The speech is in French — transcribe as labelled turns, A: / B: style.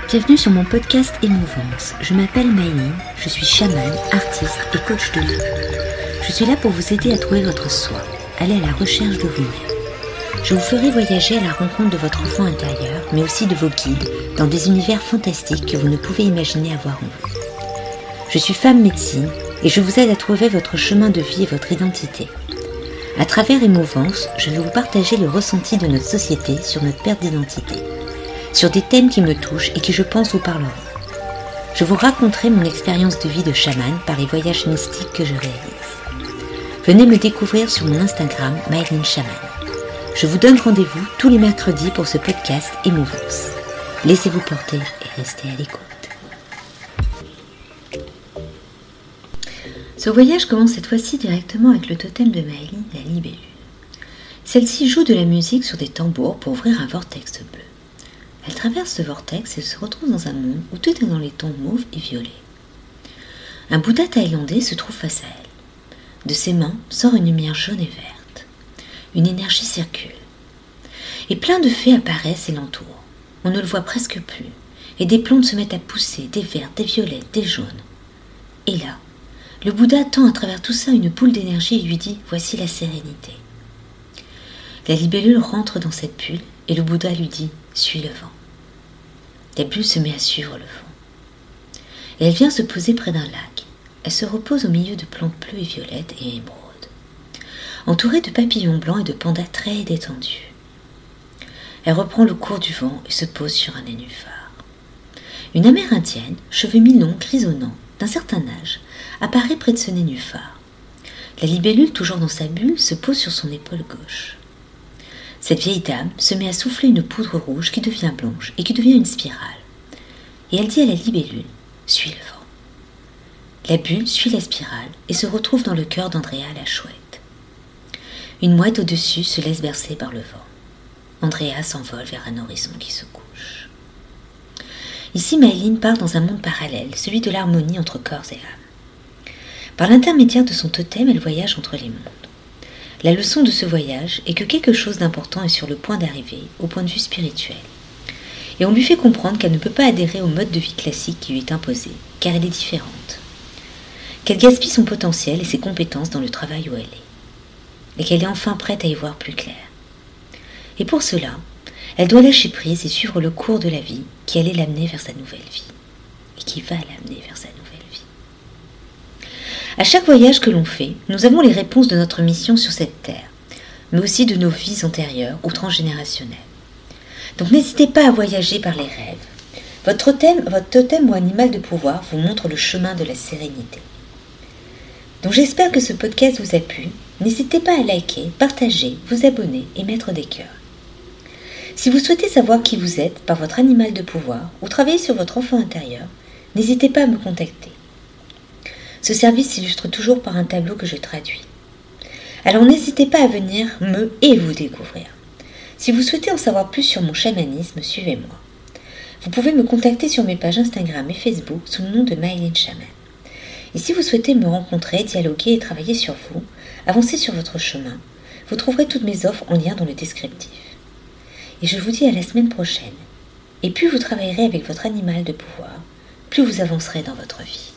A: Bienvenue sur mon podcast Émouvance. Je m'appelle Maëline, je suis chamane, artiste et coach de vie. Je suis là pour vous aider à trouver votre soi, aller à la recherche de vous-même. Je vous ferai voyager à la rencontre de votre enfant intérieur, mais aussi de vos guides, dans des univers fantastiques que vous ne pouvez imaginer avoir en vous. Je suis femme médecine et je vous aide à trouver votre chemin de vie et votre identité. À travers Émouvance, je vais vous partager le ressenti de notre société sur notre perte d'identité, sur des thèmes qui me touchent et qui je pense vous parleront. Je vous raconterai mon expérience de vie de chamane par les voyages mystiques que je réalise. Venez me découvrir sur mon Instagram Maëline Chamane. Je vous donne rendez-vous tous les mercredis pour ce podcast Émouvance. Laissez-vous porter et restez à l'écoute. Ce voyage commence cette fois-ci directement avec le totem de Maëline, la libellule. Celle-ci joue de la musique sur des tambours pour ouvrir un vortex bleu. Elle traverse ce vortex et se retrouve dans un monde où tout est dans les tons mauves et violets. Un Bouddha thaïlandais se trouve face à elle. De ses mains sort une lumière jaune et verte. Une énergie circule. Et plein de fées apparaissent et l'entourent. On ne le voit presque plus. Et des plantes se mettent à pousser, des vertes, des violettes, des jaunes. Et là, le Bouddha tend à travers tout ça une boule d'énergie et lui dit « Voici la sérénité ». La libellule rentre dans cette bulle et le Bouddha lui dit « Suis le vent ». La bulle se met à suivre le vent. Et elle vient se poser près d'un lac. Elle se repose au milieu de plantes bleues et violettes et émeraudes, entourée de papillons blancs et de pandas très détendus. Elle reprend le cours du vent et se pose sur un nénuphar. Une amérindienne, cheveux mi-longs, grisonnants, d'un certain âge, apparaît près de ce nénuphar. La libellule, toujours dans sa bulle, se pose sur son épaule gauche. Cette vieille dame se met à souffler une poudre rouge qui devient blanche et qui devient une spirale. Et elle dit à la libellule « Suis le vent ». La bulle suit la spirale et se retrouve dans le cœur d'Andrea la chouette. Une mouette au-dessus se laisse bercer par le vent. Andrea s'envole vers un horizon qui se couche. Ici, Maëline part dans un monde parallèle, celui de l'harmonie entre corps et âme. Par l'intermédiaire de son totem, elle voyage entre les mondes. La leçon de ce voyage est que quelque chose d'important est sur le point d'arriver au point de vue spirituel. Et on lui fait comprendre qu'elle ne peut pas adhérer au mode de vie classique qui lui est imposé, car elle est différente. Qu'elle gaspille son potentiel et ses compétences dans le travail où elle est. Et qu'elle est enfin prête à y voir plus clair. Et pour cela, elle doit lâcher prise et suivre le cours de la vie qui allait l'amener vers sa nouvelle vie. Et qui va l'amener vers sa nouvelle vie. À chaque voyage que l'on fait, nous avons les réponses de notre mission sur cette terre, mais aussi de nos vies antérieures ou transgénérationnelles. Donc n'hésitez pas à voyager par les rêves. Votre totem ou animal de pouvoir vous montre le chemin de la sérénité. Donc j'espère que ce podcast vous a plu. N'hésitez pas à liker, partager, vous abonner et mettre des cœurs. Si vous souhaitez savoir qui vous êtes par votre animal de pouvoir ou travailler sur votre enfant intérieur, n'hésitez pas à me contacter. Ce service s'illustre toujours par un tableau que je traduis. Alors n'hésitez pas à venir me et vous découvrir. Si vous souhaitez en savoir plus sur mon chamanisme, suivez-moi. Vous pouvez me contacter sur mes pages Instagram et Facebook sous le nom de Maëline Chamane. Et si vous souhaitez me rencontrer, dialoguer et travailler sur vous, avancer sur votre chemin, vous trouverez toutes mes offres en lien dans le descriptif. Et je vous dis à la semaine prochaine. Et plus vous travaillerez avec votre animal de pouvoir, plus vous avancerez dans votre vie.